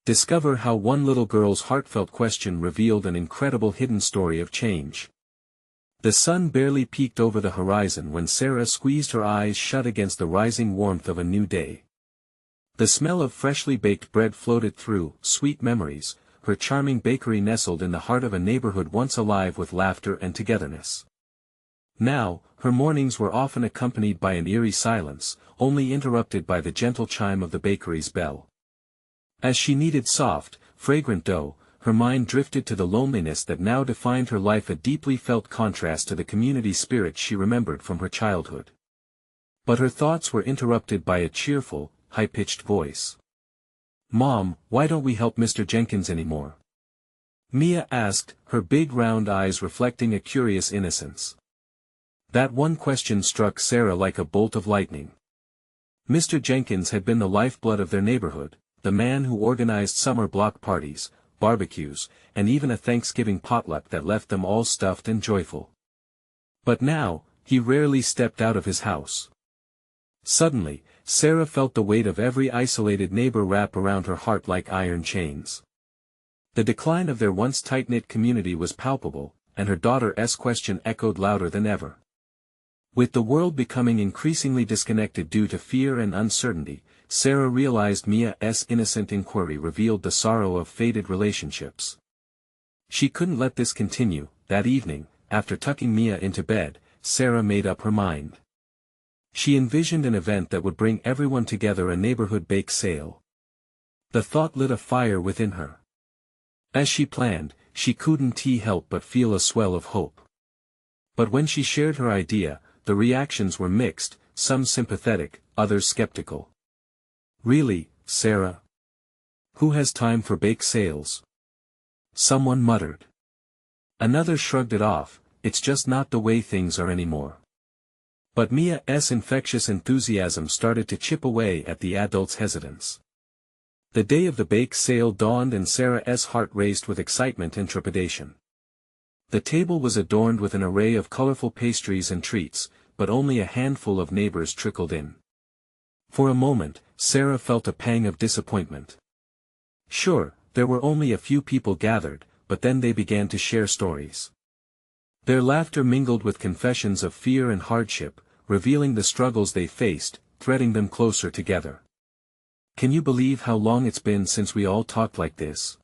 Discover how one little girl's heartfelt question revealed an incredible hidden story of change. The sun barely peeked over the horizon when Sarah squeezed her eyes shut against the rising warmth of a new day. The smell of freshly baked bread floated through, sweet memories, her charming bakery nestled in the heart of a neighborhood once alive with laughter and togetherness. Now, her mornings were often accompanied by an eerie silence, only interrupted by the gentle chime of the bakery's bell. As she kneaded soft, fragrant dough, her mind drifted to the loneliness that now defined her life, a deeply felt contrast to the community spirit she remembered from her childhood. But her thoughts were interrupted by a cheerful, high-pitched voice. "Mom, why don't we help Mr. Jenkins anymore?" Mia asked, her big round eyes reflecting a curious innocence. That one question struck Sarah like a bolt of lightning. Mr. Jenkins had been the lifeblood of their neighborhood, the man who organized summer block parties, barbecues, and even a Thanksgiving potluck that left them all stuffed and joyful. But now, he rarely stepped out of his house. Suddenly, Sarah felt the weight of every isolated neighbor wrap around her heart like iron chains. The decline of their once tight-knit community was palpable, and her daughter's question echoed louder than ever. With the world becoming increasingly disconnected due to fear and uncertainty, Sarah realized Mia's innocent inquiry revealed the sorrow of faded relationships. She couldn't let this continue. That evening, after tucking Mia into bed, Sarah made up her mind. She envisioned an event that would bring everyone together, a neighborhood bake sale. The thought lit a fire within her. As she planned, she couldn't help but feel a swell of hope. But when she shared her idea, the reactions were mixed, some sympathetic, others skeptical. "Really, Sarah? Who has time for bake sales?" someone muttered. Another shrugged it off, "It's just not the way things are anymore." But Mia's infectious enthusiasm started to chip away at the adults' hesitance. The day of the bake sale dawned and Sarah's heart raced with excitement and trepidation. The table was adorned with an array of colorful pastries and treats, but only a handful of neighbors trickled in. For a moment, Sarah felt a pang of disappointment. Sure, there were only a few people gathered, but then they began to share stories. Their laughter mingled with confessions of fear and hardship, revealing the struggles they faced, threading them closer together. "Can you believe how long it's been since we all talked like this?"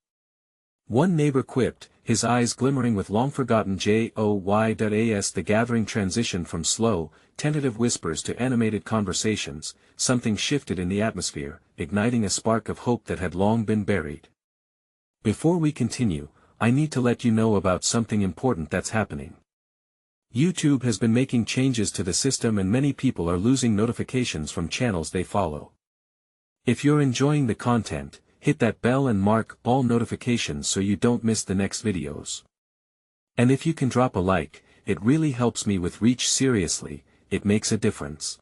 one neighbor quipped, his eyes glimmering with long-forgotten joy. The gathering transitioned from slow, tentative whispers to animated conversations. Something shifted in the atmosphere, igniting a spark of hope that had long been buried. "Before we continue, I need to let you know about something important that's happening. YouTube has been making changes to the system and many people are losing notifications from channels they follow. If you're enjoying the content, hit that bell and mark all notifications so you don't miss the next videos. And if you can drop a like, it really helps me with reach. Seriously, it makes a difference.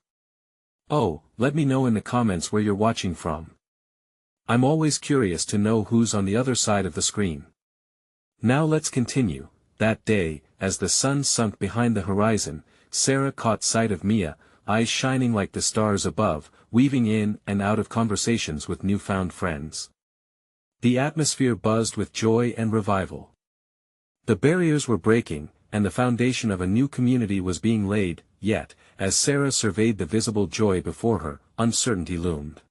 Oh, let me know in the comments where you're watching from. I'm always curious to know who's on the other side of the screen." Now let's continue. That day, as the sun sunk behind the horizon, Sarah caught sight of Mia, eyes shining like the stars above, weaving in and out of conversations with newfound friends. The atmosphere buzzed with joy and revival. The barriers were breaking, and the foundation of a new community was being laid, yet, as Sarah surveyed the visible joy before her, uncertainty loomed.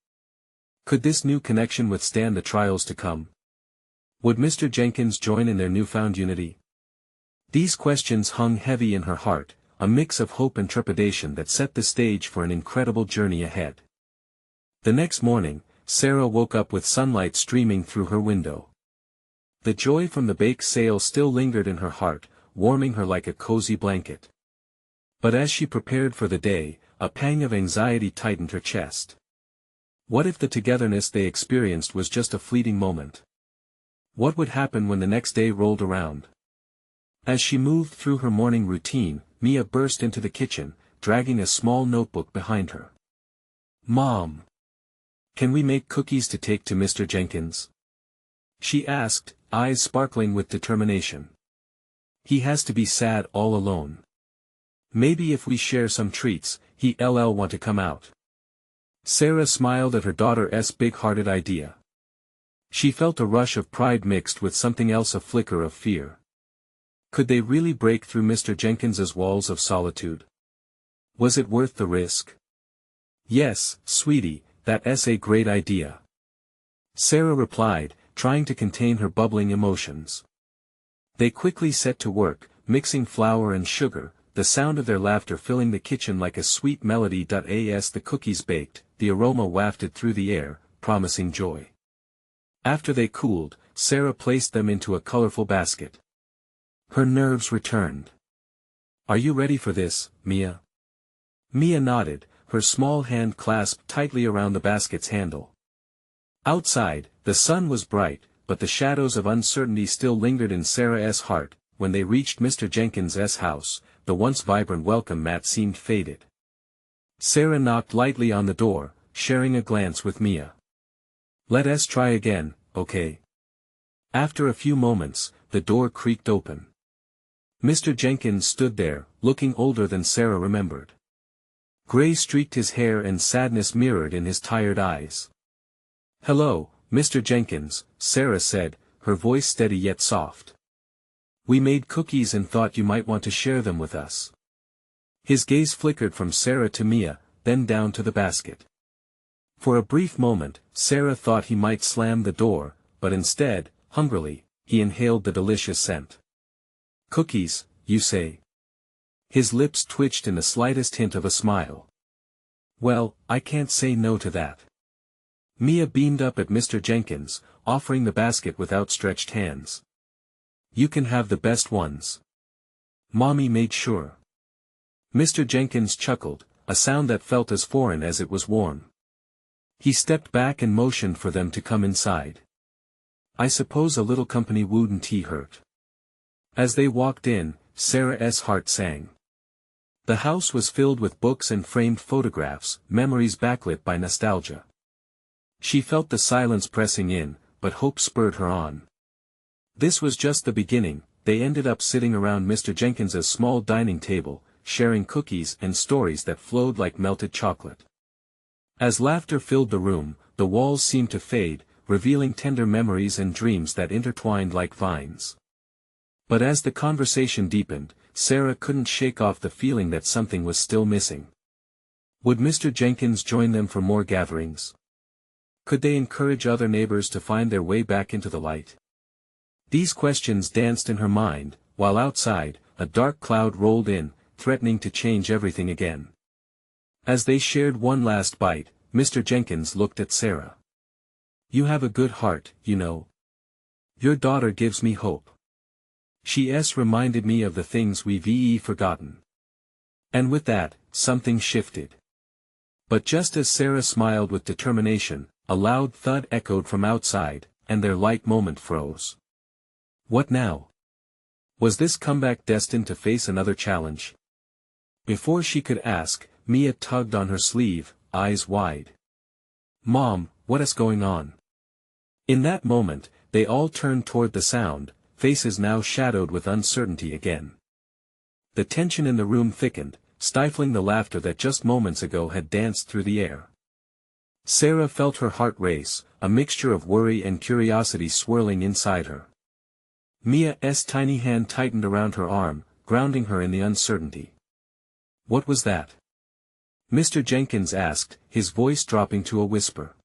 Could this new connection withstand the trials to come? Would Mr. Jenkins join in their newfound unity? These questions hung heavy in her heart, a mix of hope and trepidation that set the stage for an incredible journey ahead. The next morning, Sarah woke up with sunlight streaming through her window. The joy from the bake sale still lingered in her heart, warming her like a cozy blanket. But as she prepared for the day, a pang of anxiety tightened her chest. What if the togetherness they experienced was just a fleeting moment? What would happen when the next day rolled around? As she moved through her morning routine, Mia burst into the kitchen, dragging a small notebook behind her. "Mom! Can we make cookies to take to Mr. Jenkins?" she asked, eyes sparkling with determination. "He has to be sad all alone. Maybe if we share some treats, he'll want to come out." Sarah smiled at her daughter's big-hearted idea. She felt a rush of pride mixed with something else, a flicker of fear. Could they really break through Mr. Jenkins's walls of solitude? Was it worth the risk? Yes, sweetie, that's a great idea. Sarah replied, trying to contain her bubbling emotions. They quickly set to work, mixing flour and sugar, the sound of their laughter filling the kitchen like a sweet melody. As the cookies baked, the aroma wafted through the air, promising joy. After they cooled, Sarah placed them into a colorful basket. Her nerves returned. "Are you ready for this, Mia?" Mia nodded, her small hand clasped tightly around the basket's handle. Outside, the sun was bright, but the shadows of uncertainty still lingered in Sarah's heart. When they reached Mr. Jenkins's house, the once vibrant welcome mat seemed faded. Sarah knocked lightly on the door, sharing a glance with Mia. "Let us try again, okay?" After a few moments, the door creaked open. Mr. Jenkins stood there, looking older than Sarah remembered. Gray streaked his hair and sadness mirrored in his tired eyes. "Hello, Mr. Jenkins," Sarah said, her voice steady yet soft. "We made cookies and thought you might want to share them with us." His gaze flickered from Sarah to Mia, then down to the basket. For a brief moment, Sarah thought he might slam the door, but instead, hungrily, he inhaled the delicious scent. "Cookies, you say?" His lips twitched in the slightest hint of a smile. "Well, I can't say no to that." Mia beamed up at Mr. Jenkins, offering the basket with outstretched hands. "You can have the best ones. Mommy made sure." Mr. Jenkins chuckled, a sound that felt as foreign as it was warm. He stepped back and motioned for them to come inside. "I suppose a little company wouldn't hurt." As they walked in, Sarah's heart sang. The house was filled with books and framed photographs, memories backlit by nostalgia. She felt the silence pressing in, but hope spurred her on. This was just the beginning. They ended up sitting around Mr. Jenkins's small dining table, sharing cookies and stories that flowed like melted chocolate. As laughter filled the room, the walls seemed to fade, revealing tender memories and dreams that intertwined like vines. But as the conversation deepened, Sarah couldn't shake off the feeling that something was still missing. Would Mr. Jenkins join them for more gatherings? Could they encourage other neighbors to find their way back into the light? These questions danced in her mind, while outside, a dark cloud rolled in, threatening to change everything again. As they shared one last bite, Mr. Jenkins looked at Sarah. "You have a good heart, you know. Your daughter gives me hope. She's reminded me of the things we've forgotten." And with that, something shifted. But just as Sarah smiled with determination, a loud thud echoed from outside, and their light moment froze. What now? Was this comeback destined to face another challenge? Before she could ask, Mia tugged on her sleeve, eyes wide. "Mom, what's going on?" In that moment, they all turned toward the sound, faces now shadowed with uncertainty again. The tension in the room thickened, stifling the laughter that just moments ago had danced through the air. Sarah felt her heart race, a mixture of worry and curiosity swirling inside her. Mia's tiny hand tightened around her arm, grounding her in the uncertainty. "What was that?" Mr. Jenkins asked, his voice dropping to a whisper.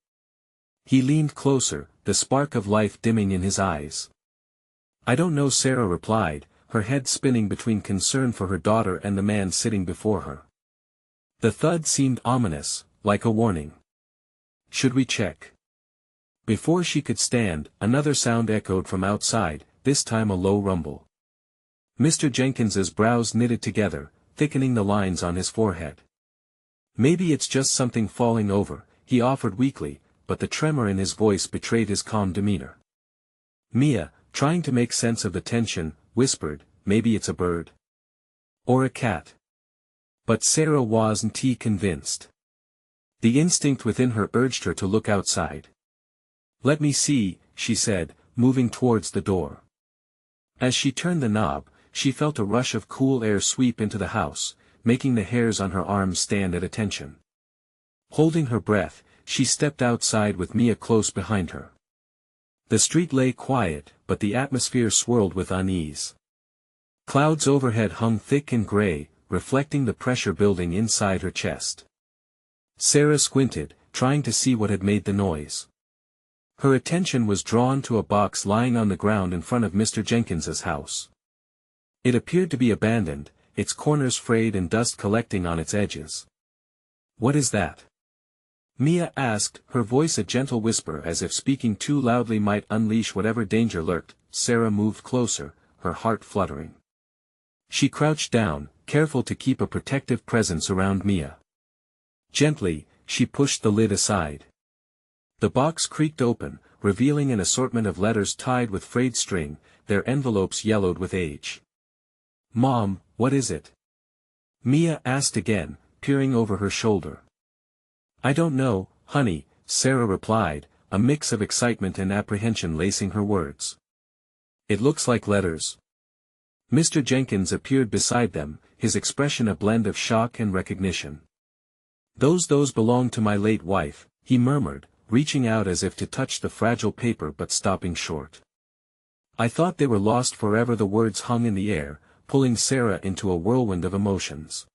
He leaned closer, the spark of life dimming in his eyes. "I don't know," Sarah replied, her head spinning between concern for her daughter and the man sitting before her. The thud seemed ominous, like a warning. "Should we check?" Before she could stand, another sound echoed from outside, this time a low rumble. Mr. Jenkins's brows knitted together, thickening the lines on his forehead. "Maybe it's just something falling over," he offered weakly, but the tremor in his voice betrayed his calm demeanor. Mia, trying to make sense of the tension, whispered, "Maybe it's a bird. Or a cat." But Sarah wasn't convinced. The instinct within her urged her to look outside. "Let me see," she said, moving towards the door. As she turned the knob, she felt a rush of cool air sweep into the house, making the hairs on her arms stand at attention. Holding her breath, she stepped outside with Mia close behind her. The street lay quiet, but the atmosphere swirled with unease. Clouds overhead hung thick and gray, reflecting the pressure building inside her chest. Sarah squinted, trying to see what had made the noise. Her attention was drawn to a box lying on the ground in front of Mr. Jenkins's house. It appeared to be abandoned, its corners frayed and dust collecting on its edges. "What is that?" Mia asked, her voice a gentle whisper as if speaking too loudly might unleash whatever danger lurked. Sarah moved closer, her heart fluttering. She crouched down, careful to keep a protective presence around Mia. Gently, she pushed the lid aside. The box creaked open, revealing an assortment of letters tied with frayed string, their envelopes yellowed with age. "Mom, what is it?" Mia asked again, peering over her shoulder. "I don't know, honey," Sarah replied, a mix of excitement and apprehension lacing her words. "It looks like letters." Mr. Jenkins appeared beside them, his expression a blend of shock and recognition. Those belong to my late wife," he murmured, reaching out as if to touch the fragile paper but stopping short. "I thought they were lost forever." The words hung in the air, pulling Sarah into a whirlwind of emotions.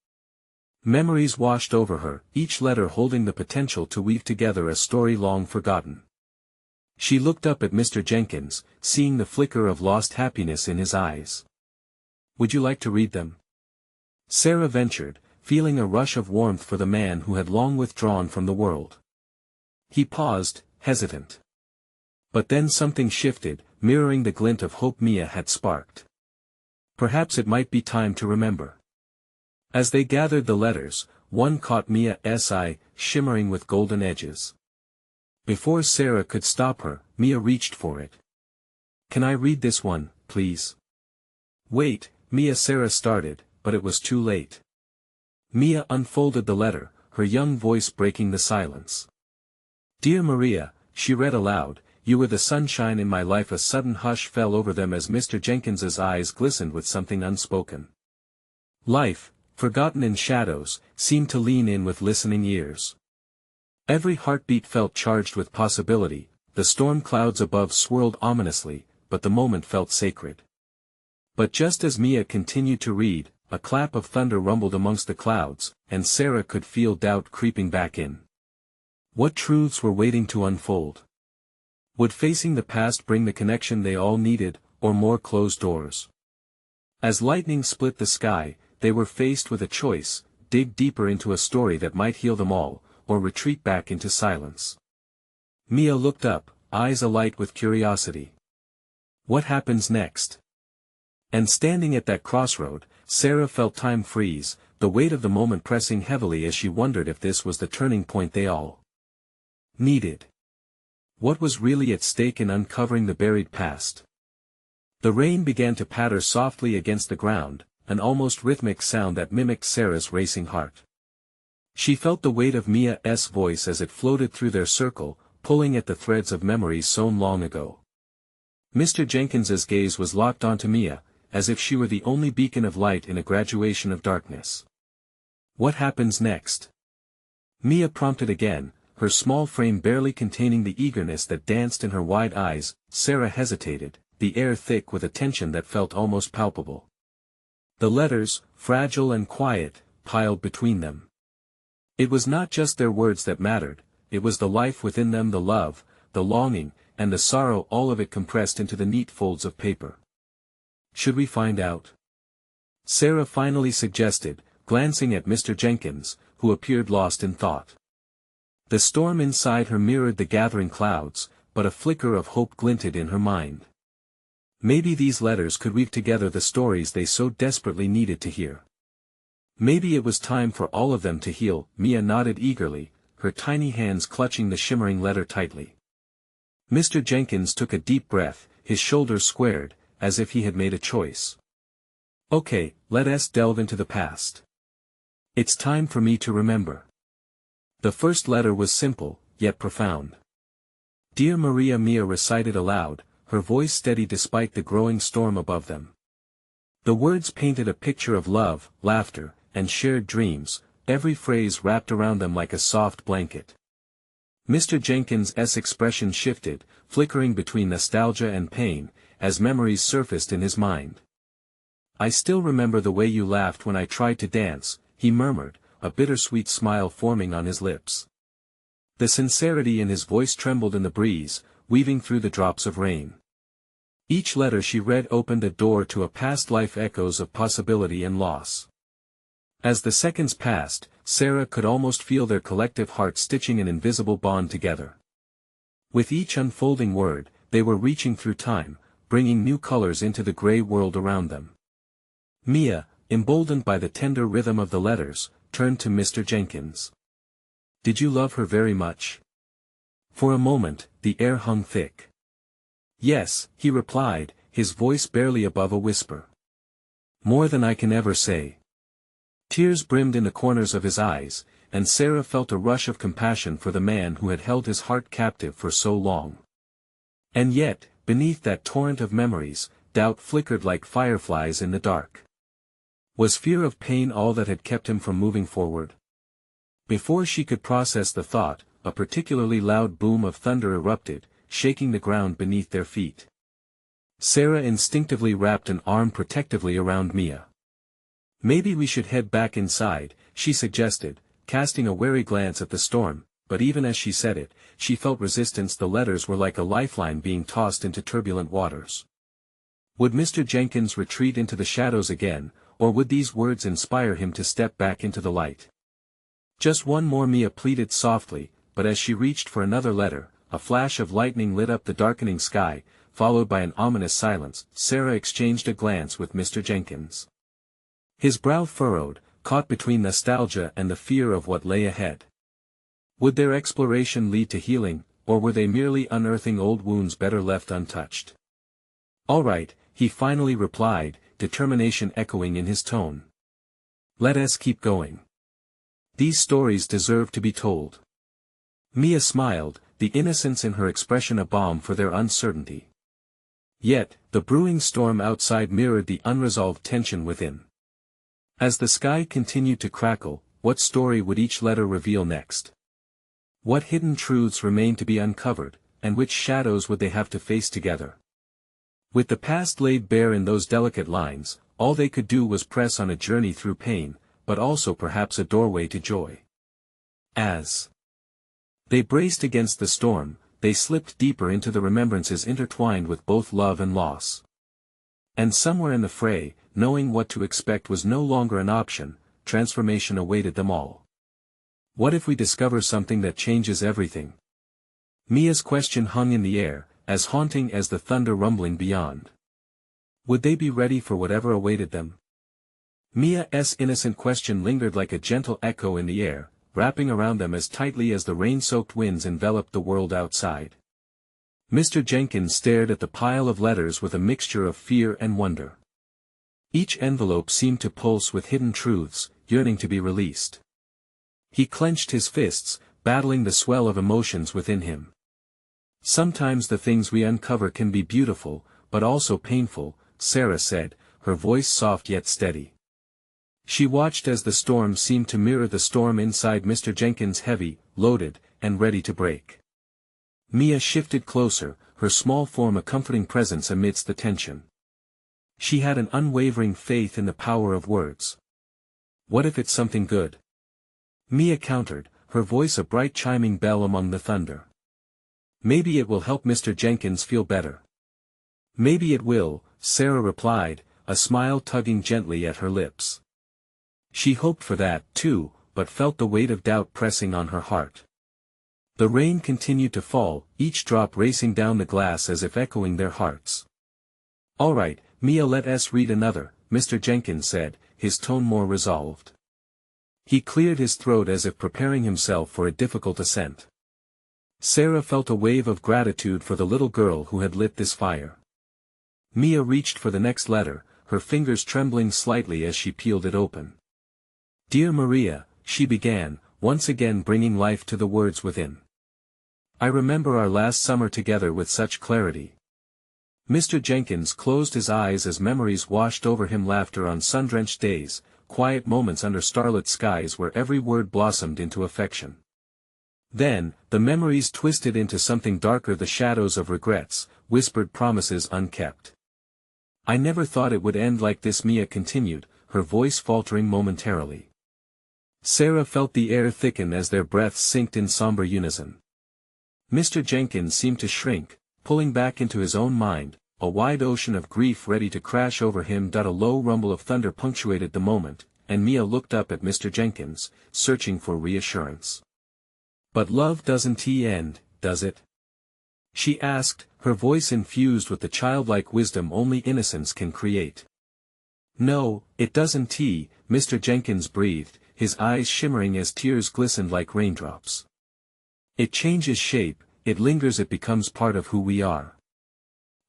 Memories washed over her, each letter holding the potential to weave together a story long forgotten. She looked up at Mr. Jenkins, seeing the flicker of lost happiness in his eyes. "Would you like to read them?" Sarah ventured, feeling a rush of warmth for the man who had long withdrawn from the world. He paused, hesitant. But then something shifted, mirroring the glint of hope Mia had sparked. Perhaps it might be time to remember. As they gathered the letters, one caught Mia's eye, shimmering with golden edges. Before Sarah could stop her, Mia reached for it. "Can I read this one, please?" "Wait," Sarah started, but it was too late. Mia unfolded the letter, her young voice breaking the silence. "Dear Maria," she read aloud, "you were the sunshine in my life." A sudden hush fell over them as Mr. Jenkins's eyes glistened with something unspoken. Life, forgotten in shadows, seemed to lean in with listening ears. Every heartbeat felt charged with possibility. The storm clouds above swirled ominously, but the moment felt sacred. But just as Mia continued to read, a clap of thunder rumbled amongst the clouds, and Sarah could feel doubt creeping back in. What truths were waiting to unfold? Would facing the past bring the connection they all needed, or more closed doors? As lightning split the sky, they were faced with a choice: dig deeper into a story that might heal them all, or retreat back into silence. Mia looked up, eyes alight with curiosity. What happens next? And standing at that crossroad, Sarah felt time freeze, the weight of the moment pressing heavily as she wondered if this was the turning point they all needed. What was really at stake in uncovering the buried past? The rain began to patter softly against the ground, an almost rhythmic sound that mimicked Sarah's racing heart. She felt the weight of Mia's voice as it floated through their circle, pulling at the threads of memories sown long ago. Mr. Jenkins's gaze was locked onto Mia, as if she were the only beacon of light in a graduation of darkness. What happens next? Mia prompted again, her small frame barely containing the eagerness that danced in her wide eyes. Sarah hesitated, the air thick with a tension that felt almost palpable. The letters, fragile and quiet, piled between them. It was not just their words that mattered, it was the life within them, the love, the longing, and the sorrow, all of it compressed into the neat folds of paper. Should we find out? Sarah finally suggested, glancing at Mr. Jenkins, who appeared lost in thought. The storm inside her mirrored the gathering clouds, but a flicker of hope glinted in her mind. Maybe these letters could weave together the stories they so desperately needed to hear. Maybe it was time for all of them to heal. Mia nodded eagerly, her tiny hands clutching the shimmering letter tightly. Mr. Jenkins took a deep breath, his shoulders squared, as if he had made a choice. Okay, let us delve into the past. It's time for me to remember. The first letter was simple, yet profound. Dear Maria, Mia recited aloud, her voice steady despite the growing storm above them. The words painted a picture of love, laughter, and shared dreams, every phrase wrapped around them like a soft blanket. Mr. Jenkins's expression shifted, flickering between nostalgia and pain, as memories surfaced in his mind. "I still remember the way you laughed when I tried to dance," he murmured, a bittersweet smile forming on his lips. The sincerity in his voice trembled in the breeze, weaving through the drops of rain. Each letter she read opened a door to a past life, echoes of possibility and loss. As the seconds passed, Sarah could almost feel their collective hearts stitching an invisible bond together. With each unfolding word, they were reaching through time, bringing new colors into the gray world around them. Mia, emboldened by the tender rhythm of the letters, turned to Mr. Jenkins. "Did you love her very much?" For a moment, the air hung thick. "Yes," he replied, his voice barely above a whisper. "More than I can ever say." Tears brimmed in the corners of his eyes, and Sarah felt a rush of compassion for the man who had held his heart captive for so long. And yet, beneath that torrent of memories, doubt flickered like fireflies in the dark. Was fear of pain all that had kept him from moving forward? Before she could process the thought, a particularly loud boom of thunder erupted, shaking the ground beneath their feet. Sarah instinctively wrapped an arm protectively around Mia. "Maybe we should head back inside," she suggested, casting a wary glance at the storm, but even as she said it, she felt resistance. The letters were like a lifeline being tossed into turbulent waters. Would Mr. Jenkins retreat into the shadows again, or would these words inspire him to step back into the light? "Just one more," Mia pleaded softly, but as she reached for another letter, a flash of lightning lit up the darkening sky, followed by an ominous silence. Sarah exchanged a glance with Mr. Jenkins. His brow furrowed, caught between nostalgia and the fear of what lay ahead. Would their exploration lead to healing, or were they merely unearthing old wounds better left untouched? "All right," he finally replied, determination echoing in his tone. "Let us keep going. These stories deserve to be told." Mia smiled, the innocence in her expression a balm for their uncertainty. Yet, the brewing storm outside mirrored the unresolved tension within. As the sky continued to crackle, what story would each letter reveal next? What hidden truths remained to be uncovered, and which shadows would they have to face together? With the past laid bare in those delicate lines, all they could do was press on, a journey through pain, but also perhaps a doorway to joy. As they braced against the storm, they slipped deeper into the remembrances intertwined with both love and loss. And somewhere in the fray, knowing what to expect was no longer an option, transformation awaited them all. What if we discover something that changes everything? Mia's question hung in the air, as haunting as the thunder rumbling beyond. Would they be ready for whatever awaited them? Mia's innocent question lingered like a gentle echo in the air, wrapping around them as tightly as the rain-soaked winds enveloped the world outside. Mr. Jenkins stared at the pile of letters with a mixture of fear and wonder. Each envelope seemed to pulse with hidden truths, yearning to be released. He clenched his fists, battling the swell of emotions within him. "Sometimes the things we uncover can be beautiful, but also painful," Sarah said, her voice soft yet steady. She watched as the storm seemed to mirror the storm inside Mr. Jenkins, heavy, loaded, and ready to break. Mia shifted closer, her small form a comforting presence amidst the tension. She had an unwavering faith in the power of words. "What if it's something good?" Mia countered, her voice a bright chiming bell among the thunder. "Maybe it will help Mr. Jenkins feel better." "Maybe it will," Sarah replied, a smile tugging gently at her lips. She hoped for that, too, but felt the weight of doubt pressing on her heart. The rain continued to fall, each drop racing down the glass as if echoing their hearts. "All right, Mia, let us read another," Mr. Jenkins said, his tone more resolved. He cleared his throat as if preparing himself for a difficult ascent. Sarah felt a wave of gratitude for the little girl who had lit this fire. Mia reached for the next letter, her fingers trembling slightly as she peeled it open. "Dear Maria," she began, once again bringing life to the words within. "I remember our last summer together with such clarity." Mr. Jenkins closed his eyes as memories washed over him, laughter on sun-drenched days, quiet moments under starlit skies where every word blossomed into affection. Then, the memories twisted into something darker, the shadows of regrets, whispered promises unkept. I never thought it would end like this, Mia continued, her voice faltering momentarily. Sarah felt the air thicken as their breaths synced in somber unison. Mr. Jenkins seemed to shrink, pulling back into his own mind, a wide ocean of grief ready to crash over him. A low rumble of thunder punctuated the moment, and Mia looked up at Mr. Jenkins, searching for reassurance. But love doesn't end, does it? She asked, her voice infused with the childlike wisdom only innocence can create. No, it doesn't, Mr. Jenkins breathed, his eyes shimmering as tears glistened like raindrops. It changes shape, it lingers, it becomes part of who we are.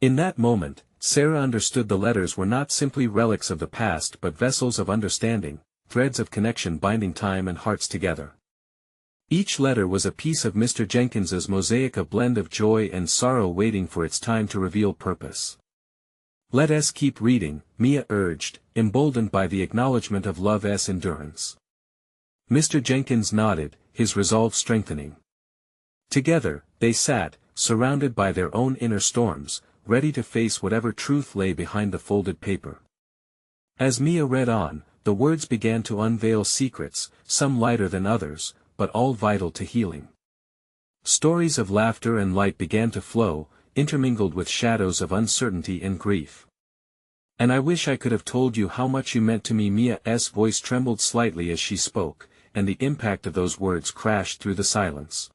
In that moment, Sarah understood the letters were not simply relics of the past but vessels of understanding, threads of connection binding time and hearts together. Each letter was a piece of Mr. Jenkins's mosaic, a blend of joy and sorrow waiting for its time to reveal purpose. Let us keep reading, Mia urged, emboldened by the acknowledgement of love's endurance. Mr. Jenkins nodded, his resolve strengthening. Together, they sat, surrounded by their own inner storms, ready to face whatever truth lay behind the folded paper. As Mia read on, the words began to unveil secrets, some lighter than others, but all vital to healing. Stories of laughter and light began to flow, intermingled with shadows of uncertainty and grief. And I wish I could have told you how much you meant to me. Mia's voice trembled slightly as she spoke, and the impact of those words crashed through the silence.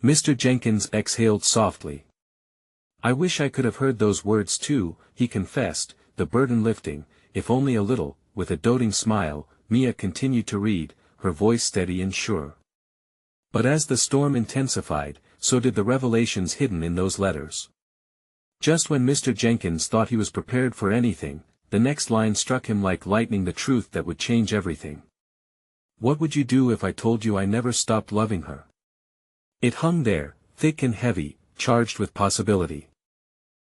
Mr. Jenkins exhaled softly. I wish I could have heard those words too, he confessed, the burden lifting, if only a little. With a doting smile, Mia continued to read, her voice steady and sure. But as the storm intensified, so did the revelations hidden in those letters. Just when Mr. Jenkins thought he was prepared for anything, the next line struck him like lightning, the truth that would change everything. What would you do if I told you I never stopped loving her? It hung there, thick and heavy, charged with possibility.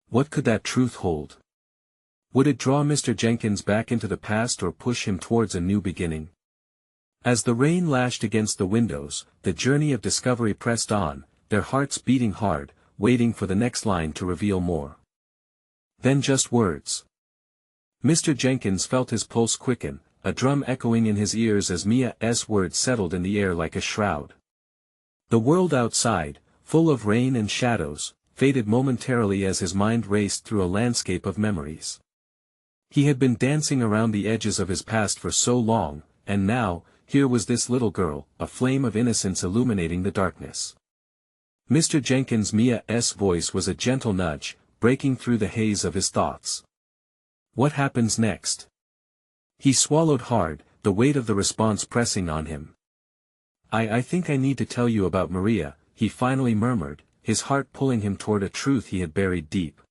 What could that truth hold? Would it draw Mr. Jenkins back into the past or push him towards a new beginning? As the rain lashed against the windows, the journey of discovery pressed on, their hearts beating hard, waiting for the next line to reveal more. Then just words. Mr. Jenkins felt his pulse quicken, a drum echoing in his ears as Mia's words settled in the air like a shroud. The world outside, full of rain and shadows, faded momentarily as his mind raced through a landscape of memories. He had been dancing around the edges of his past for so long, and now, here was this little girl, a flame of innocence illuminating the darkness. Mr. Jenkins' Mia's voice was a gentle nudge, breaking through the haze of his thoughts. What happens next? He swallowed hard, the weight of the response pressing on him. I think I need to tell you about Maria, he finally murmured, his heart pulling him toward a truth he had buried deep.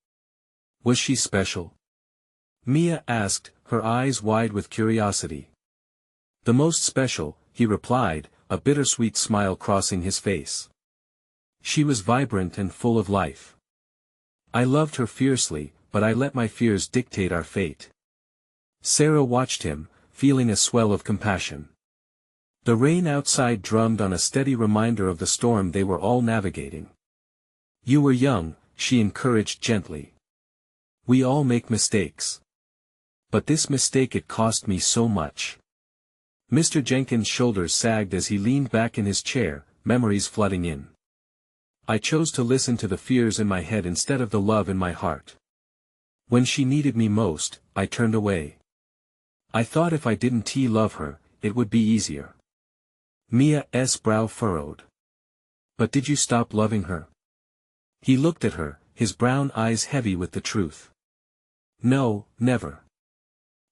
Was she special? Mia asked, her eyes wide with curiosity. The most special, he replied, a bittersweet smile crossing his face. She was vibrant and full of life. I loved her fiercely, but I let my fears dictate our fate. Sarah watched him, feeling a swell of compassion. The rain outside drummed on, a steady reminder of the storm they were all navigating. You were young, she encouraged gently. We all make mistakes. But this mistake, it cost me so much. Mr. Jenkins' shoulders sagged as he leaned back in his chair, memories flooding in. I chose to listen to the fears in my head instead of the love in my heart. When she needed me most, I turned away. I thought if I didn't love her, it would be easier. Mia's brow furrowed. But did you stop loving her? He looked at her, his brown eyes heavy with the truth. No, never.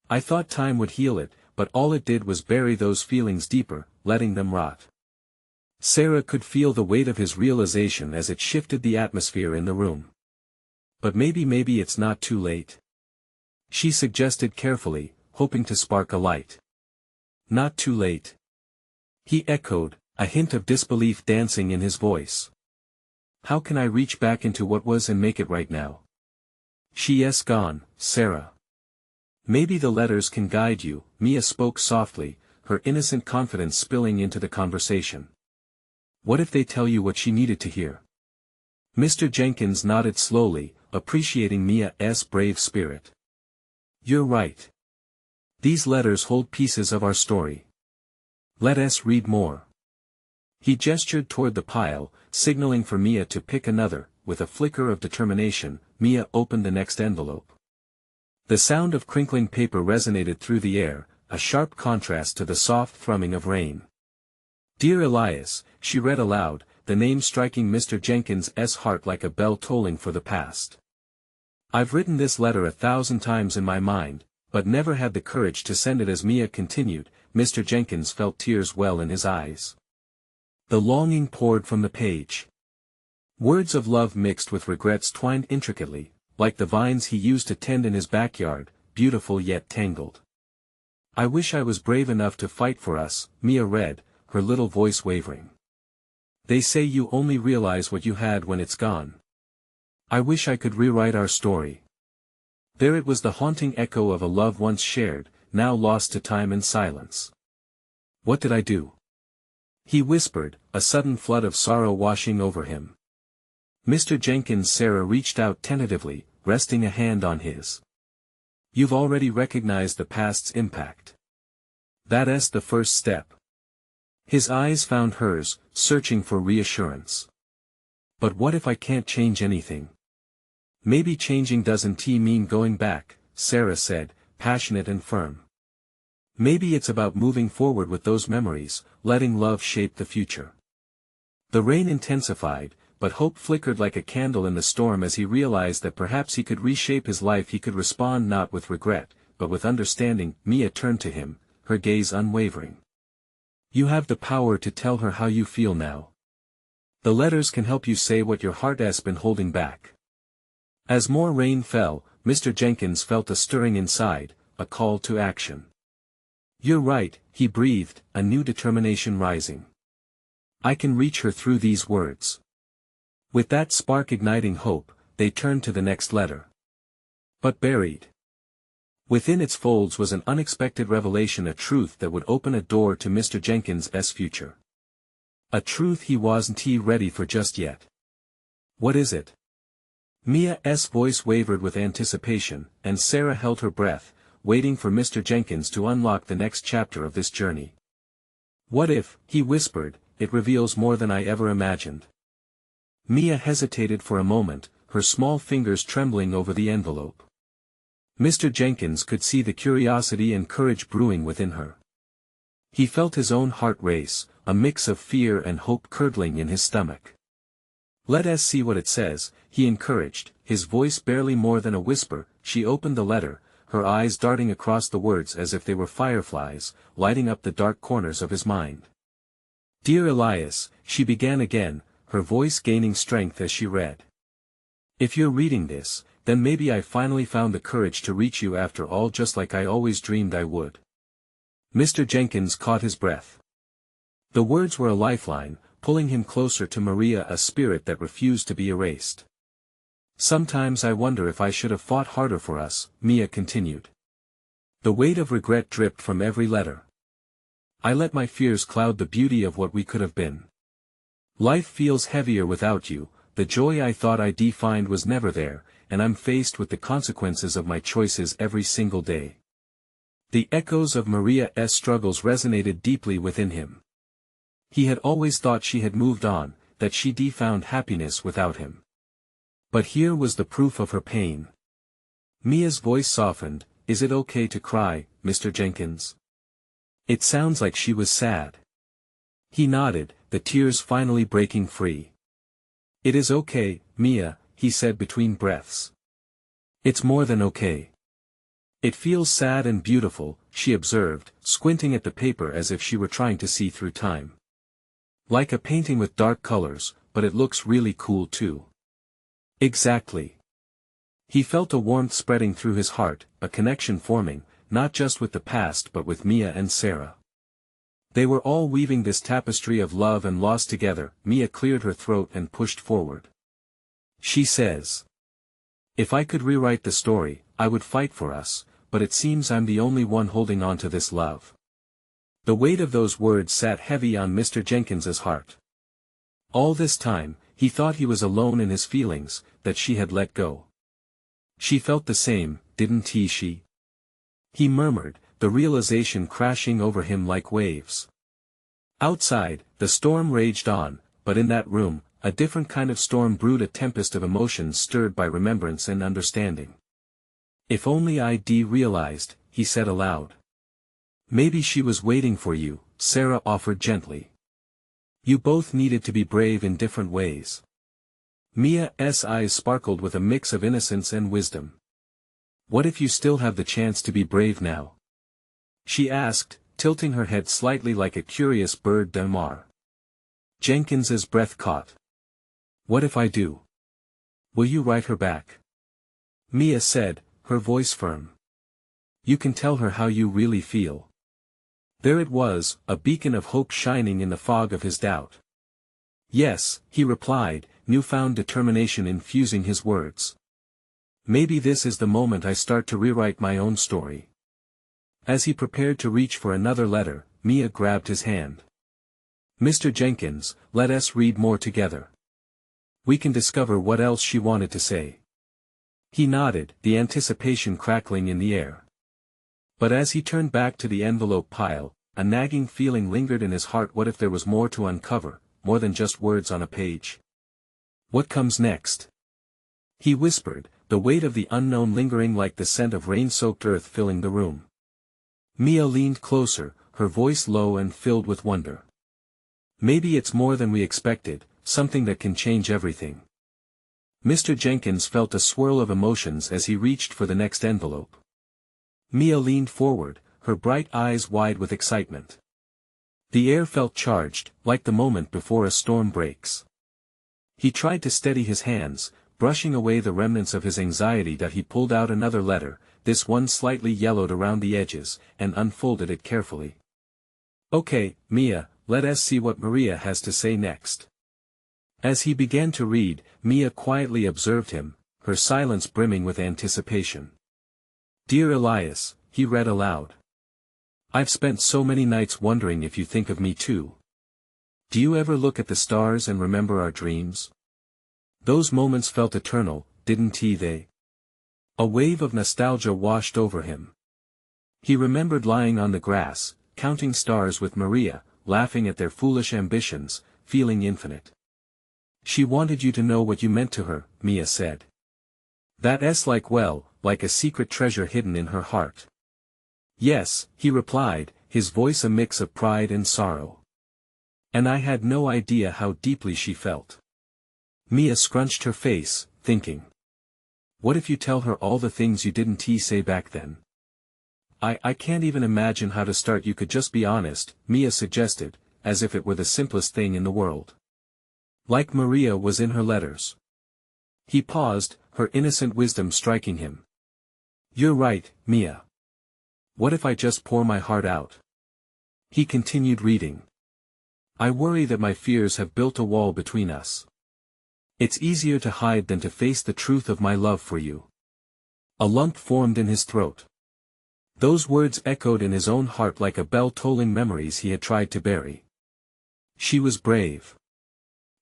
I thought time would heal it, but all it did was bury those feelings deeper, letting them rot. Sarah could feel the weight of his realization as it shifted the atmosphere in the room. But maybe it's not too late. She suggested carefully, hoping to spark a light. Not too late. He echoed, a hint of disbelief dancing in his voice. How can I reach back into what was and make it right now? She's gone, Sarah. Maybe the letters can guide you, Mia spoke softly, her innocent confidence spilling into the conversation. What if they tell you what she needed to hear? Mr. Jenkins nodded slowly, appreciating Mia's brave spirit. You're right. These letters hold pieces of our story. Let us read more. He gestured toward the pile, signaling for Mia to pick another. With a flicker of determination, Mia opened the next envelope. The sound of crinkling paper resonated through the air, a sharp contrast to the soft thrumming of rain. Dear Elias, she read aloud, the name striking Mr. Jenkins's heart like a bell tolling for the past. I've written this letter 1,000 times in my mind, but never had the courage to send it. As Mia continued, Mr. Jenkins felt tears well in his eyes. The longing poured from the page. Words of love mixed with regrets twined intricately, like the vines he used to tend in his backyard, beautiful yet tangled. I wish I was brave enough to fight for us, Mia read, her little voice wavering. They say you only realize what you had when it's gone. I wish I could rewrite our story. There it was, the haunting echo of a love once shared, now lost to time and silence. What did I do? He whispered, a sudden flood of sorrow washing over him. Mr. Jenkins' Sarah reached out tentatively, resting a hand on his. You've already recognized the past's impact. That's the first step. His eyes found hers, searching for reassurance. But what if I can't change anything? Maybe changing doesn't mean going back, Sarah said, passionate and firm. Maybe it's about moving forward with those memories, letting love shape the future. The rain intensified, but hope flickered like a candle in the storm as he realized that perhaps he could reshape his life. He could respond not with regret, but with understanding. Mia turned to him, her gaze unwavering. You have the power to tell her how you feel now. The letters can help you say what your heart has been holding back. As more rain fell, Mr. Jenkins felt a stirring inside, a call to action. You're right, he breathed, a new determination rising. I can reach her through these words. With that spark igniting hope, they turned to the next letter. But buried within its folds was an unexpected revelation, a truth that would open a door to Mr. Jenkins's future. A truth he wasn't ready for just yet. What is it? Mia's voice wavered with anticipation, and Sarah held her breath, waiting for Mr. Jenkins to unlock the next chapter of this journey. What if, he whispered, it reveals more than I ever imagined? Mia hesitated for a moment, her small fingers trembling over the envelope. Mr. Jenkins could see the curiosity and courage brewing within her. He felt his own heart race, a mix of fear and hope curdling in his stomach. Let us see what it says, he encouraged, his voice barely more than a whisper. She opened the letter, her eyes darting across the words as if they were fireflies, lighting up the dark corners of his mind. Dear Elias, she began again, her voice gaining strength as she read. If you're reading this, then maybe I finally found the courage to reach you after all, just like I always dreamed I would. Mr. Jenkins caught his breath. The words were a lifeline, pulling him closer to Maria, a spirit that refused to be erased. Sometimes I wonder if I should have fought harder for us, Mia continued. The weight of regret dripped from every letter. I let my fears cloud the beauty of what we could have been. Life feels heavier without you, the joy I thought I defined was never there, and I'm faced with the consequences of my choices every single day. The echoes of Maria's struggles resonated deeply within him. He had always thought she had moved on, that she'd found happiness without him. But here was the proof of her pain. Mia's voice softened. Is it okay to cry, Mr. Jenkins? It sounds like she was sad. He nodded, the tears finally breaking free. It is okay, Mia, he said between breaths. It's more than okay. It feels sad and beautiful, she observed, squinting at the paper as if she were trying to see through time. Like a painting with dark colors, but it looks really cool too. Exactly. He felt a warmth spreading through his heart, a connection forming, not just with the past but with Mia and Sarah. They were all weaving this tapestry of love and loss together. Mia cleared her throat and pushed forward. She says, if I could rewrite the story, I would fight for us, but it seems I'm the only one holding on to this love. The weight of those words sat heavy on Mr. Jenkins's heart. All this time, he thought he was alone in his feelings, that she had let go. She felt the same, didn't she? He murmured, the realization crashing over him like waves. Outside, the storm raged on, but in that room, a different kind of storm brewed, a tempest of emotions stirred by remembrance and understanding. If only I'd realized, he said aloud. Maybe she was waiting for you, Sarah offered gently. You both needed to be brave in different ways. Mia's eyes sparkled with a mix of innocence and wisdom. What if you still have the chance to be brave now? She asked, tilting her head slightly like a curious bird de mar. Jenkins's breath caught. What if I do? Will you write her back? Mia said, her voice firm. You can tell her how you really feel. There it was, a beacon of hope shining in the fog of his doubt. Yes, he replied, newfound determination infusing his words. Maybe this is the moment I start to rewrite my own story. As he prepared to reach for another letter, Mia grabbed his hand. Mr. Jenkins, let us read more together. We can discover what else she wanted to say. He nodded, the anticipation crackling in the air. But as he turned back to the envelope pile, a nagging feeling lingered in his heart. What if there was more to uncover, more than just words on a page? What comes next? He whispered, the weight of the unknown lingering like the scent of rain-soaked earth filling the room. Mia leaned closer, her voice low and filled with wonder. Maybe it's more than we expected, something that can change everything. Mr. Jenkins felt a swirl of emotions as he reached for the next envelope. Mia leaned forward, her bright eyes wide with excitement. The air felt charged, like the moment before a storm breaks. He tried to steady his hands, brushing away the remnants of his anxiety. That he pulled out another letter, this one slightly yellowed around the edges, and unfolded it carefully. Okay, Mia, let us see what Maria has to say next. As he began to read, Mia quietly observed him, her silence brimming with anticipation. Dear Elias, he read aloud. I've spent so many nights wondering if you think of me too. Do you ever look at the stars and remember our dreams? Those moments felt eternal, didn't they? A wave of nostalgia washed over him. He remembered lying on the grass, counting stars with Maria, laughing at their foolish ambitions, feeling infinite. She wanted you to know what you meant to her, Mia said. That's like a secret treasure hidden in her heart. Yes, he replied, his voice a mix of pride and sorrow. And I had no idea how deeply she felt. Mia scrunched her face, thinking. What if you tell her all the things you didn't say back then? I can't even imagine how to start. You could just be honest, Mia suggested, as if it were the simplest thing in the world. Like Maria was in her letters. He paused, her innocent wisdom striking him. You're right, Mia. What if I just pour my heart out? He continued reading. I worry that my fears have built a wall between us. It's easier to hide than to face the truth of my love for you. A lump formed in his throat. Those words echoed in his own heart like a bell tolling memories he had tried to bury. She was brave.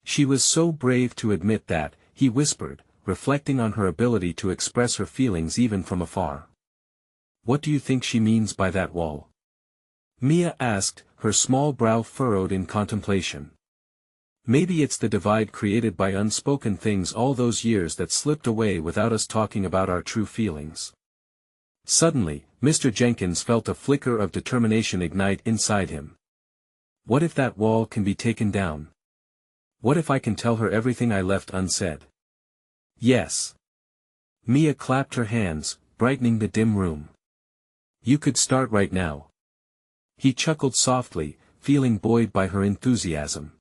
She was so brave to admit that, he whispered, reflecting on her ability to express her feelings even from afar. What do you think she means by that wall? Mia asked, her small brow furrowed in contemplation. Maybe it's the divide created by unspoken things, all those years that slipped away without us talking about our true feelings. Suddenly, Mr. Jenkins felt a flicker of determination ignite inside him. What if that wall can be taken down? What if I can tell her everything I left unsaid? Yes. Mia clapped her hands, brightening the dim room. You could start right now. He chuckled softly, feeling buoyed by her enthusiasm.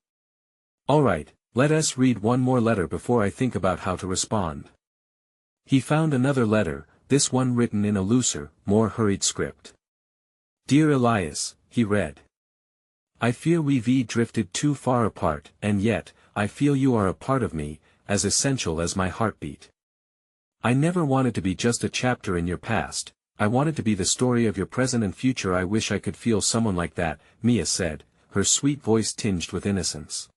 All right, let us read one more letter before I think about how to respond. He found another letter, this one written in a looser, more hurried script. Dear Elias, he read. I fear we've drifted too far apart, and yet, I feel you are a part of me, as essential as my heartbeat. I never wanted to be just a chapter in your past, I wanted to be the story of your present and future. I wish I could feel someone like that, Mia said, her sweet voice tinged with innocence.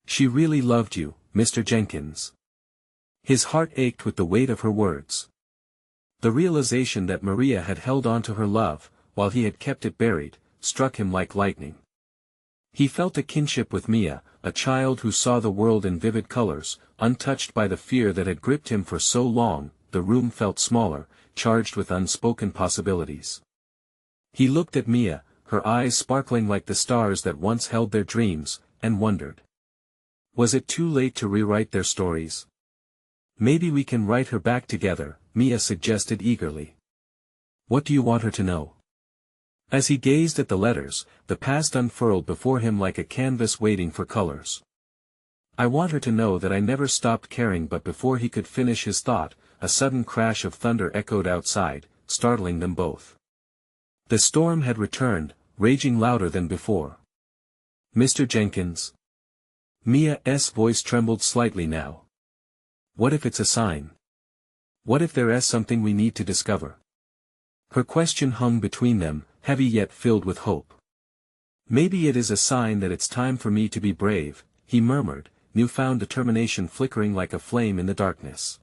She really loved you, Mr. Jenkins. His heart ached with the weight of her words. The realization that Maria had held on to her love, while he had kept it buried, struck him like lightning. He felt a kinship with Mia, a child who saw the world in vivid colors, untouched by the fear that had gripped him for so long. The room felt smaller, charged with unspoken possibilities. He looked at Mia, her eyes sparkling like the stars that once held their dreams, and wondered. Was it too late to rewrite their stories? Maybe we can write her back together, Mia suggested eagerly. What do you want her to know? As he gazed at the letters, the past unfurled before him like a canvas waiting for colors. I want her to know that I never stopped caring. But before he could finish his thought, a sudden crash of thunder echoed outside, startling them both. The storm had returned, raging louder than before. Mr. Jenkins? Mia's voice trembled slightly now. What if it's a sign? What if there is something we need to discover? Her question hung between them, heavy yet filled with hope. Maybe it is a sign that it's time for me to be brave, he murmured, newfound determination flickering like a flame in the darkness.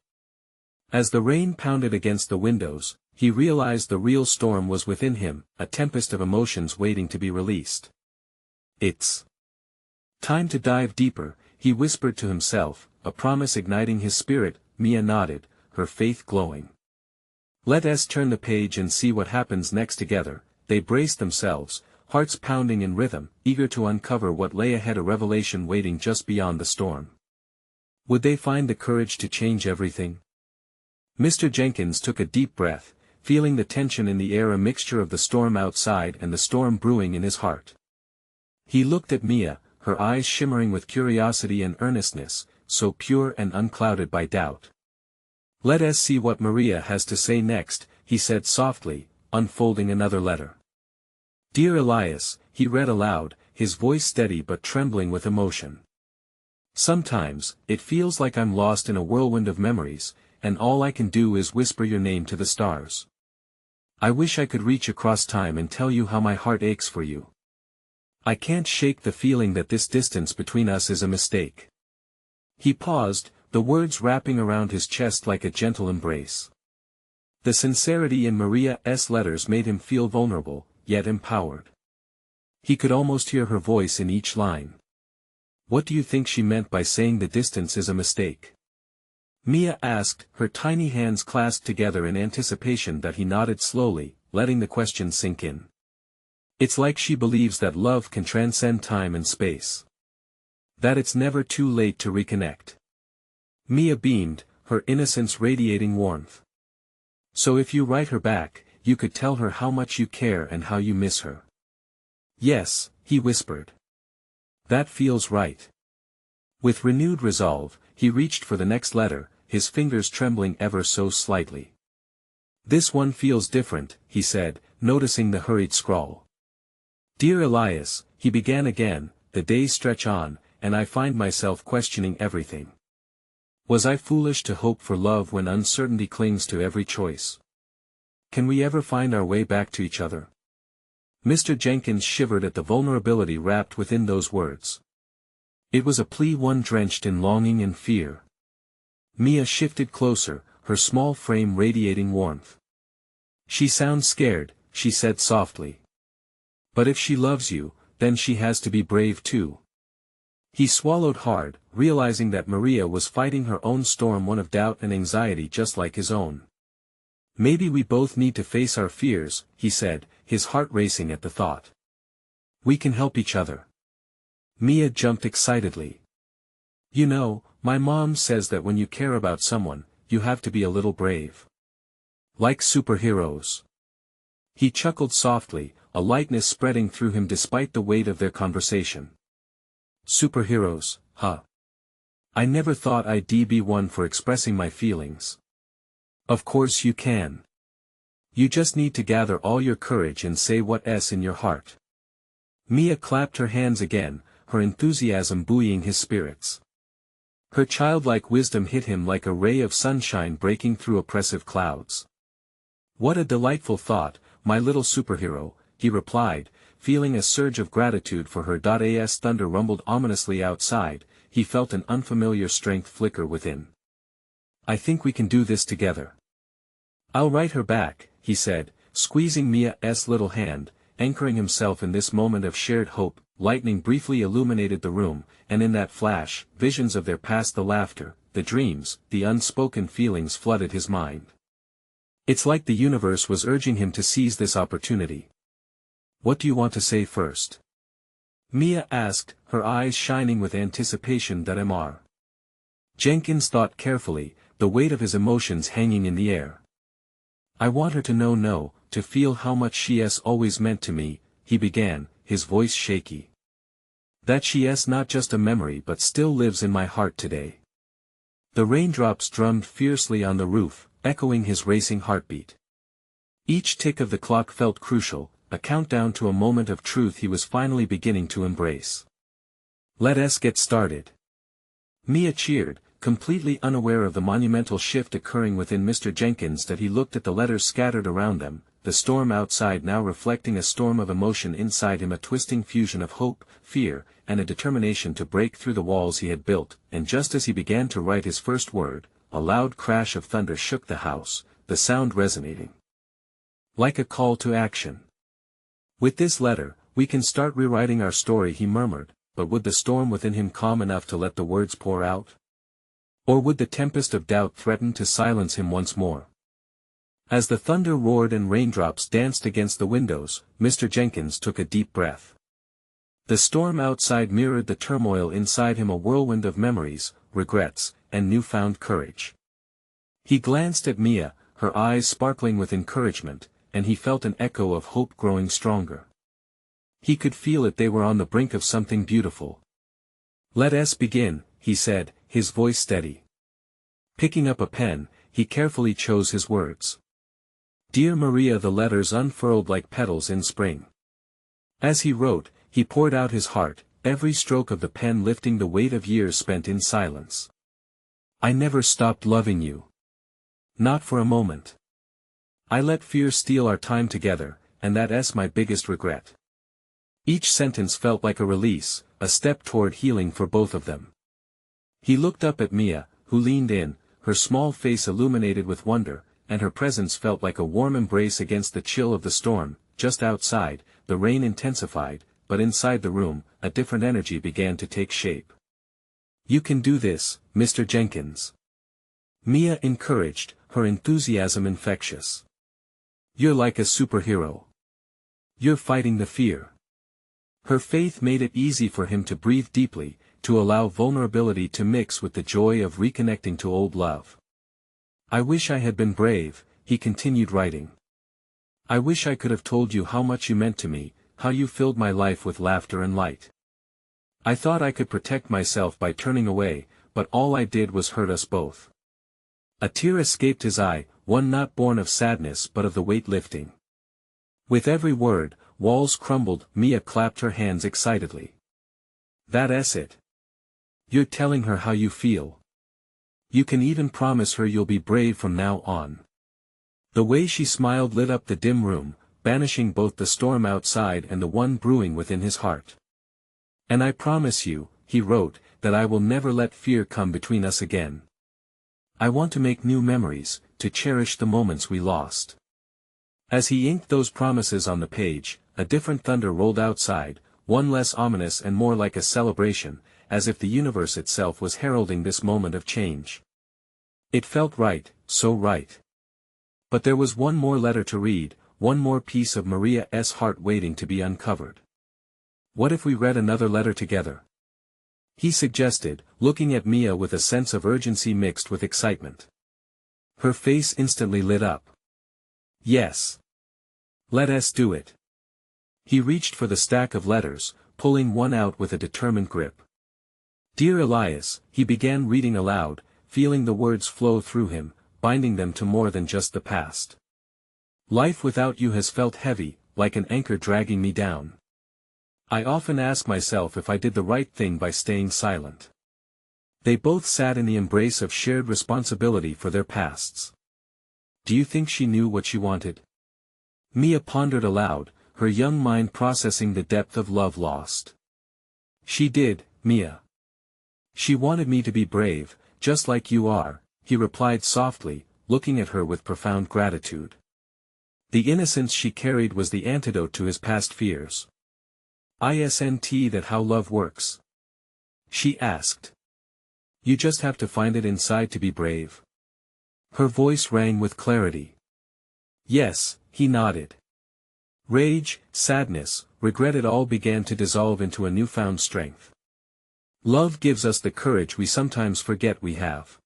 As the rain pounded against the windows, he realized the real storm was within him, a tempest of emotions waiting to be released. It's time to dive deeper, he whispered to himself, a promise igniting his spirit. Mia nodded, her faith glowing. Let us turn the page and see what happens next. Together, they braced themselves, hearts pounding in rhythm, eager to uncover what lay ahead, a revelation waiting just beyond the storm. Would they find the courage to change everything? Mr. Jenkins took a deep breath, feeling the tension in the air, a mixture of the storm outside and the storm brewing in his heart. He looked at Mia, her eyes shimmering with curiosity and earnestness, so pure and unclouded by doubt. Let us see what Maria has to say next, he said softly, unfolding another letter. Dear Elias, he read aloud, his voice steady but trembling with emotion. Sometimes, it feels like I'm lost in a whirlwind of memories, and all I can do is whisper your name to the stars. I wish I could reach across time and tell you how my heart aches for you. I can't shake the feeling that this distance between us is a mistake. He paused, the words wrapping around his chest like a gentle embrace. The sincerity in Maria's letters made him feel vulnerable, yet empowered. He could almost hear her voice in each line. What do you think she meant by saying the distance is a mistake? Mia asked, her tiny hands clasped together in anticipation. That he nodded slowly, letting the question sink in. It's like she believes that love can transcend time and space. That it's never too late to reconnect. Mia beamed, her innocence radiating warmth. So if you write her back, you could tell her how much you care and how you miss her. Yes, he whispered. That feels right. With renewed resolve, he reached for the next letter, his fingers trembling ever so slightly. This one feels different, he said, noticing the hurried scrawl. Dear Elias, he began again, the days stretch on, and I find myself questioning everything. Was I foolish to hope for love when uncertainty clings to every choice? Can we ever find our way back to each other? Mr. Jenkins shivered at the vulnerability wrapped within those words. It was a plea, one drenched in longing and fear. Mia shifted closer, her small frame radiating warmth. She sounds scared, she said softly. But if she loves you, then she has to be brave too. He swallowed hard, realizing that Maria was fighting her own storm, one of doubt and anxiety just like his own. Maybe we both need to face our fears, he said, his heart racing at the thought. We can help each other. Mia jumped excitedly. You know, my mom says that when you care about someone, you have to be a little brave. Like superheroes. He chuckled softly, a lightness spreading through him despite the weight of their conversation. Superheroes, huh? I never thought I'd be one for expressing my feelings. Of course you can. You just need to gather all your courage and say what's in your heart. Mia clapped her hands again, her enthusiasm buoying his spirits. Her childlike wisdom hit him like a ray of sunshine breaking through oppressive clouds. What a delightful thought, my little superhero, he replied, feeling a surge of gratitude for her. As thunder rumbled ominously outside, he felt an unfamiliar strength flicker within. "I think we can do this together." "I'll write her back," he said, squeezing Mia's little hand, anchoring himself in this moment of shared hope. Lightning briefly illuminated the room, and in that flash, visions of their past, the laughter, the dreams, the unspoken feelings flooded his mind. It's like the universe was urging him to seize this opportunity. "What do you want to say first?" Mia asked, her eyes shining with anticipation. "That Mr. Jenkins thought carefully, the weight of his emotions hanging in the air. "I want her to know, to feel how much she's always meant to me," he began, his voice shaky. "That she's not just a memory but still lives in my heart today." The raindrops drummed fiercely on the roof, echoing his racing heartbeat. Each tick of the clock felt crucial, a countdown to a moment of truth he was finally beginning to embrace. "Let's get started." Mia cheered, completely unaware of the monumental shift occurring within Mr. Jenkins. That he looked at the letters scattered around them, the storm outside now reflecting a storm of emotion inside him, a twisting fusion of hope, fear, and a determination to break through the walls he had built. And just as he began to write his first word, a loud crash of thunder shook the house, the sound resonating like a call to action. "With this letter, we can start rewriting our story," he murmured, but would the storm within him calm enough to let the words pour out? Or would the tempest of doubt threaten to silence him once more? As the thunder roared and raindrops danced against the windows, Mr. Jenkins took a deep breath. The storm outside mirrored the turmoil inside him, a whirlwind of memories, regrets, and newfound courage. He glanced at Mia, her eyes sparkling with encouragement, and he felt an echo of hope growing stronger. He could feel it, they were on the brink of something beautiful. "Let's begin," he said, his voice steady. Picking up a pen, he carefully chose his words. "Dear Maria," the letters unfurled like petals in spring. As he wrote, he poured out his heart, every stroke of the pen lifting the weight of years spent in silence. "I never stopped loving you. Not for a moment. I let fear steal our time together, and that's my biggest regret." Each sentence felt like a release, a step toward healing for both of them. He looked up at Mia, who leaned in, her small face illuminated with wonder, and her presence felt like a warm embrace against the chill of the storm. Just outside, the rain intensified, but inside the room, a different energy began to take shape. "You can do this, Mr. Jenkins." Mia encouraged, her enthusiasm infectious. "You're like a superhero. You're fighting the fear." Her faith made it easy for him to breathe deeply, to allow vulnerability to mix with the joy of reconnecting to old love. "I wish I had been brave," he continued writing. "I wish I could have told you how much you meant to me, how you filled my life with laughter and light. I thought I could protect myself by turning away, but all I did was hurt us both." A tear escaped his eye, one not born of sadness but of the weight lifting. With every word, walls crumbled. Mia clapped her hands excitedly. "That's it. You're telling her how you feel. You can even promise her you'll be brave from now on." The way she smiled lit up the dim room, banishing both the storm outside and the one brewing within his heart. "And I promise you," he wrote, "that I will never let fear come between us again. I want to make new memories, to cherish the moments we lost." As he inked those promises on the page, a different thunder rolled outside, one less ominous and more like a celebration, as if the universe itself was heralding this moment of change. It felt right, so right. But there was one more letter to read, one more piece of Maria's heart waiting to be uncovered. "What if we read another letter together?" he suggested, looking at Mia with a sense of urgency mixed with excitement. Her face instantly lit up. "Yes. Let's do it." He reached for the stack of letters, pulling one out with a determined grip. "Dear Elias," he began reading aloud, feeling the words flow through him, binding them to more than just the past. "Life without you has felt heavy, like an anchor dragging me down. I often ask myself if I did the right thing by staying silent." They both sat in the embrace of shared responsibility for their pasts. "Do you think she knew what she wanted?" Mia pondered aloud, her young mind processing the depth of love lost. "She did, Mia. She wanted me to be brave, just like you are, he replied softly, looking at her with profound gratitude. The innocence she carried was the antidote to his past fears. Isn't that how love works? She asked. You just have to find it inside to be brave. Her voice rang with clarity. Yes, he nodded. Rage, sadness, regret, it all began to dissolve into a newfound strength. Love gives us the courage we sometimes forget we have.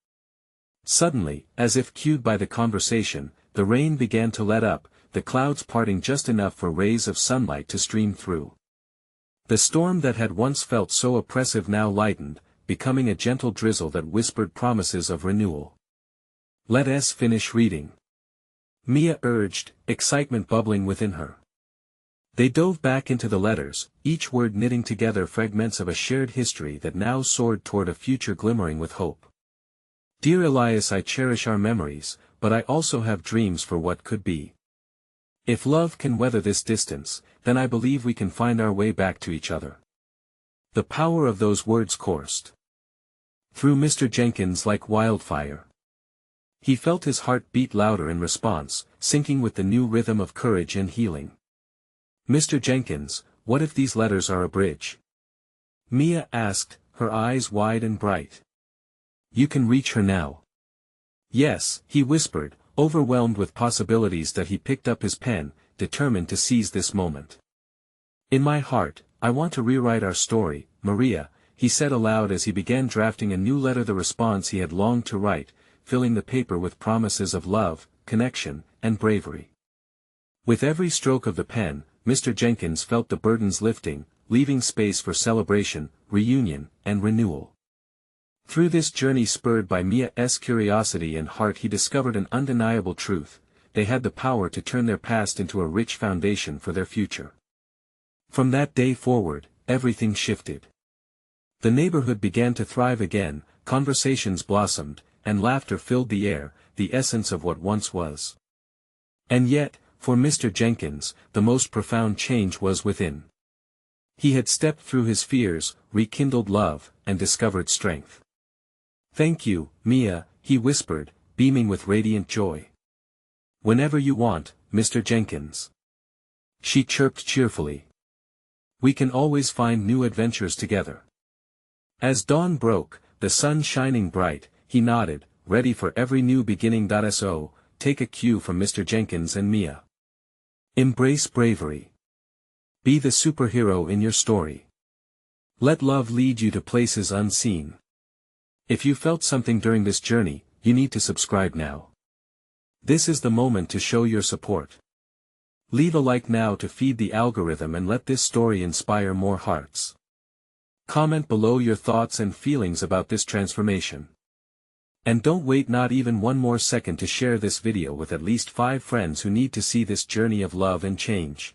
Suddenly, as if cued by the conversation, the rain began to let up, the clouds parting just enough for rays of sunlight to stream through. The storm that had once felt so oppressive now lightened, becoming a gentle drizzle that whispered promises of renewal. Let us finish reading. Mia urged, excitement bubbling within her. They dove back into the letters, each word knitting together fragments of a shared history that now soared toward a future glimmering with hope. Dear Elias, I cherish our memories, but I also have dreams for what could be. If love can weather this distance, then I believe we can find our way back to each other. The power of those words coursed through Mr. Jenkins like wildfire. He felt his heart beat louder in response, syncing with the new rhythm of courage and healing. Mr. Jenkins, what if these letters are a bridge? Mia asked, her eyes wide and bright. You can reach her now. Yes, he whispered, overwhelmed with possibilities that he picked up his pen, determined to seize this moment. In my heart, I want to rewrite our story, Maria, he said aloud as he began drafting a new letter, the response he had longed to write, filling the paper with promises of love, connection, and bravery. With every stroke of the pen, Mr. Jenkins felt the burdens lifting, leaving space for celebration, reunion, and renewal. Through this journey spurred by Mia's curiosity and heart, he discovered an undeniable truth: they had the power to turn their past into a rich foundation for their future. From that day forward, everything shifted. The neighborhood began to thrive again, conversations blossomed, and laughter filled the air, the essence of what once was. And yet, for Mr. Jenkins, the most profound change was within. He had stepped through his fears, rekindled love, and discovered strength. Thank you, Mia, he whispered, beaming with radiant joy. Whenever you want, Mr. Jenkins. She chirped cheerfully. We can always find new adventures together. As dawn broke, the sun shining bright, he nodded, ready for every new beginning. So, take a cue from Mr. Jenkins and Mia. Embrace bravery. Be the superhero in your story. Let love lead you to places unseen. If you felt something during this journey, you need to subscribe now. This is the moment to show your support. Leave a like now to feed the algorithm and let this story inspire more hearts. Comment below your thoughts and feelings about this transformation. And don't wait not even one more second to share this video with at least 5 friends who need to see this journey of love and change.